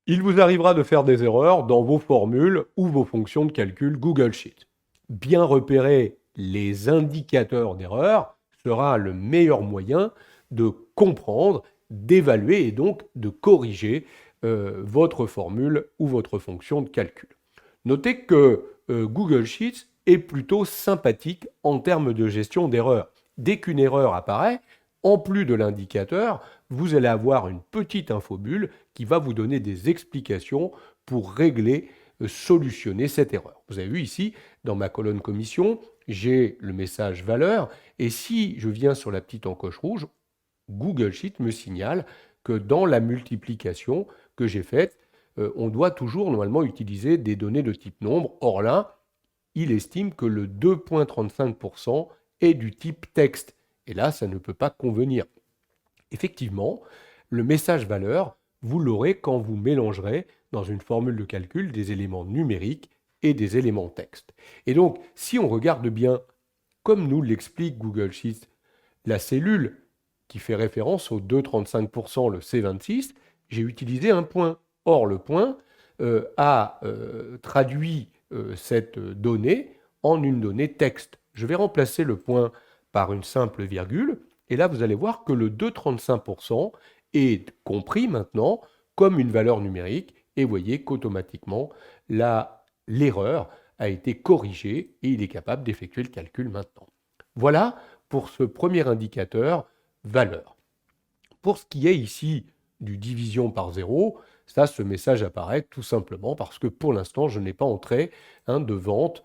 Il vous arrivera de faire des erreurs dans vos formules ou vos fonctions de calcul Google Sheet. Bien repérer les indicateurs d'erreur sera le meilleur moyen de comprendre, d'évaluer et donc de corriger votre formule ou votre fonction de calcul. Notez que Google Sheets est plutôt sympathique en termes de gestion d'erreurs. Dès qu'une erreur apparaît, en plus de l'indicateur, vous allez avoir une petite infobulle qui va vous donner des explications pour régler, solutionner cette erreur. Vous avez vu ici, dans ma colonne commission, j'ai le message valeur, et si je viens sur la petite encoche rouge, Google Sheet me signale que dans la multiplication que j'ai faite, on doit toujours normalement utiliser des données de type nombre. Or là, il estime que le 2,35% est du type texte. Et là, ça ne peut pas convenir. Effectivement, le message valeur, vous l'aurez quand vous mélangerez dans une formule de calcul des éléments numériques et des éléments texte. Et donc, si on regarde bien, comme nous l'explique Google Sheets, la cellule qui fait référence au 2,35%, le C26, j'ai utilisé un point. Or, le point a traduit cette donnée en une donnée texte. Je vais remplacer le point par une simple virgule, et là, vous allez voir que le 2,35% est compris maintenant comme une valeur numérique, et vous voyez qu'automatiquement, l'erreur a été corrigée et il est capable d'effectuer le calcul maintenant. Voilà pour ce premier indicateur valeur. Pour ce qui est ici du division par 0, ça, ce message apparaît tout simplement parce que pour l'instant, je n'ai pas entré de vente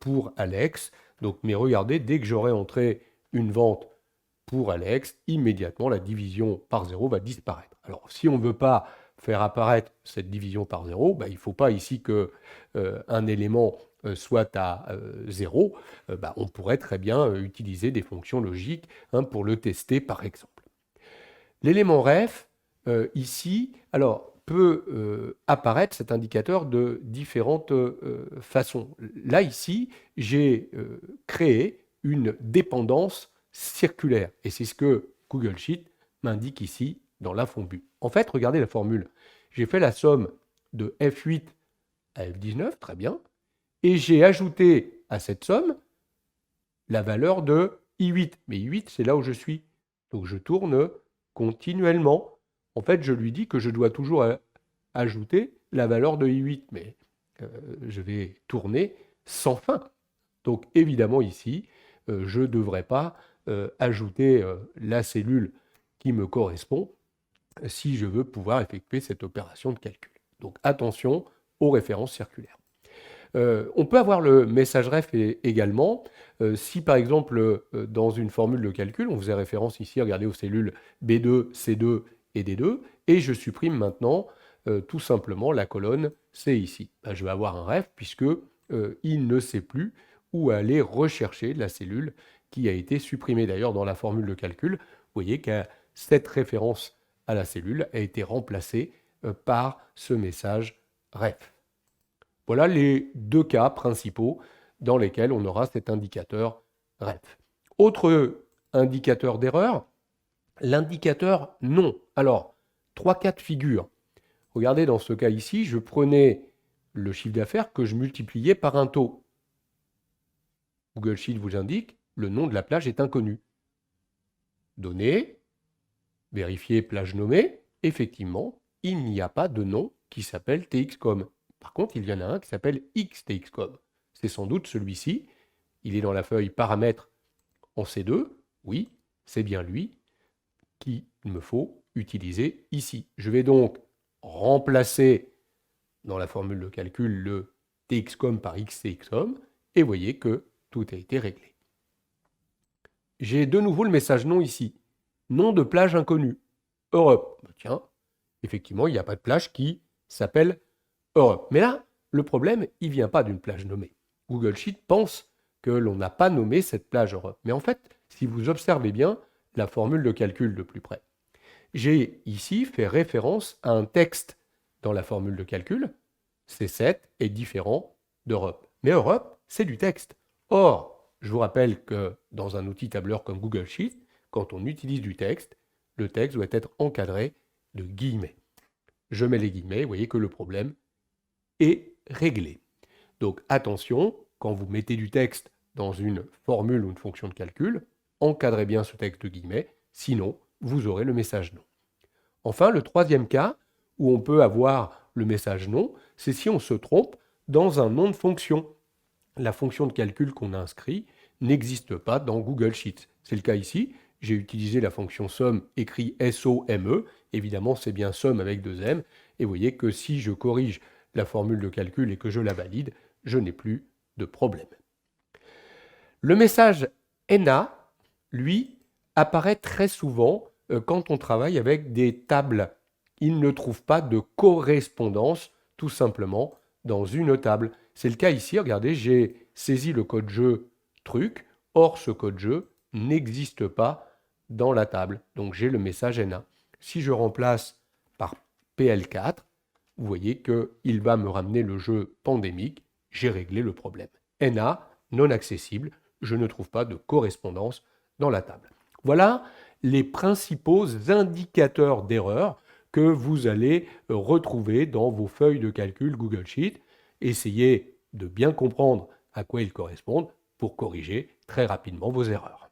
pour Alex. Donc, mais regardez, dès que j'aurai entré une vente pour Alex, immédiatement, la division par 0 va disparaître. Alors, si on ne veut pas faire apparaître cette division par 0, il ne faut pas ici qu'un élément soit à 0. On pourrait très bien utiliser des fonctions logiques pour le tester, par exemple. L'élément ref, ici, alors, peut apparaître cet indicateur de différentes façons. Là, ici, j'ai créé une dépendance circulaire. Et c'est ce que Google Sheet m'indique ici dans l'infobus. En fait, regardez la formule. J'ai fait la somme de F8 à F19, très bien, et j'ai ajouté à cette somme la valeur de I8. Mais I8, c'est là où je suis. Donc je tourne continuellement. En fait, je lui dis que je dois toujours ajouter la valeur de I8, mais je vais tourner sans fin. Donc évidemment ici, je ne devrais pas ajouter la cellule qui me correspond si je veux pouvoir effectuer cette opération de calcul. Donc attention aux références circulaires. On peut avoir le message ref également. Si par exemple, dans une formule de calcul, on faisait référence ici, regardez aux cellules B2, C2 et D2, et je supprime maintenant tout simplement la colonne C ici. Je vais avoir un ref puisque il ne sait plus où aller rechercher la cellule qui a été supprimée. D'ailleurs, dans la formule de calcul, vous voyez que cette référence à la cellule a été remplacée par ce message ref. Voilà les deux cas principaux dans lesquels on aura cet indicateur ref. Autre indicateur d'erreur, l'indicateur non. Alors, trois cas de figure. Regardez, dans ce cas ici, je prenais le chiffre d'affaires que je multipliais par un taux. Google Sheet vous indique le nom de la plage est inconnu. Données, vérifier plage nommée, effectivement, il n'y a pas de nom qui s'appelle TXCOM. Par contre, il y en a un qui s'appelle XTXCOM. C'est sans doute celui-ci. Il est dans la feuille paramètres en C2. Oui, c'est bien lui qu'il me faut utiliser ici. Je vais donc remplacer dans la formule de calcul le TXCOM par XTXCOM et vous voyez que tout a été réglé. J'ai de nouveau le message non ici. Nom de plage inconnue. Europe. Tiens, effectivement, il n'y a pas de plage qui s'appelle Europe. Mais là, le problème, il ne vient pas d'une plage nommée. Google Sheet pense que l'on n'a pas nommé cette plage Europe. Mais en fait, si vous observez bien la formule de calcul de plus près, j'ai ici fait référence à un texte dans la formule de calcul. C7 est différent d'Europe. Mais Europe, c'est du texte. Or, je vous rappelle que dans un outil tableur comme Google Sheet, quand on utilise du texte, le texte doit être encadré de guillemets. je mets les guillemets, vous voyez que le problème est réglé. Donc attention, quand vous mettez du texte dans une formule ou une fonction de calcul, encadrez bien ce texte de guillemets, sinon vous aurez le message non. Enfin, le troisième cas où on peut avoir le message non, c'est si on se trompe dans un nom de fonction. La fonction de calcul qu'on a inscrit n'existe pas dans Google Sheets. C'est le cas ici. J'ai utilisé la fonction somme écrit S-O-M-E. Évidemment, c'est bien somme avec 2 M. Et vous voyez que si je corrige la formule de calcul et que je la valide, je n'ai plus de problème. Le message NA, lui, apparaît très souvent quand on travaille avec des tables. Il ne trouve pas de correspondance, tout simplement, dans une table. C'est le cas ici, regardez, j'ai saisi le code jeu truc, or ce code jeu n'existe pas dans la table. Donc j'ai le message NA. Si je remplace par PL4, vous voyez qu'il va me ramener le jeu pandémique, j'ai réglé le problème. NA, non accessible, je ne trouve pas de correspondance dans la table. Voilà les principaux indicateurs d'erreur que vous allez retrouver dans vos feuilles de calcul Google Sheet. Essayez de bien comprendre à quoi ils correspondent pour corriger très rapidement vos erreurs.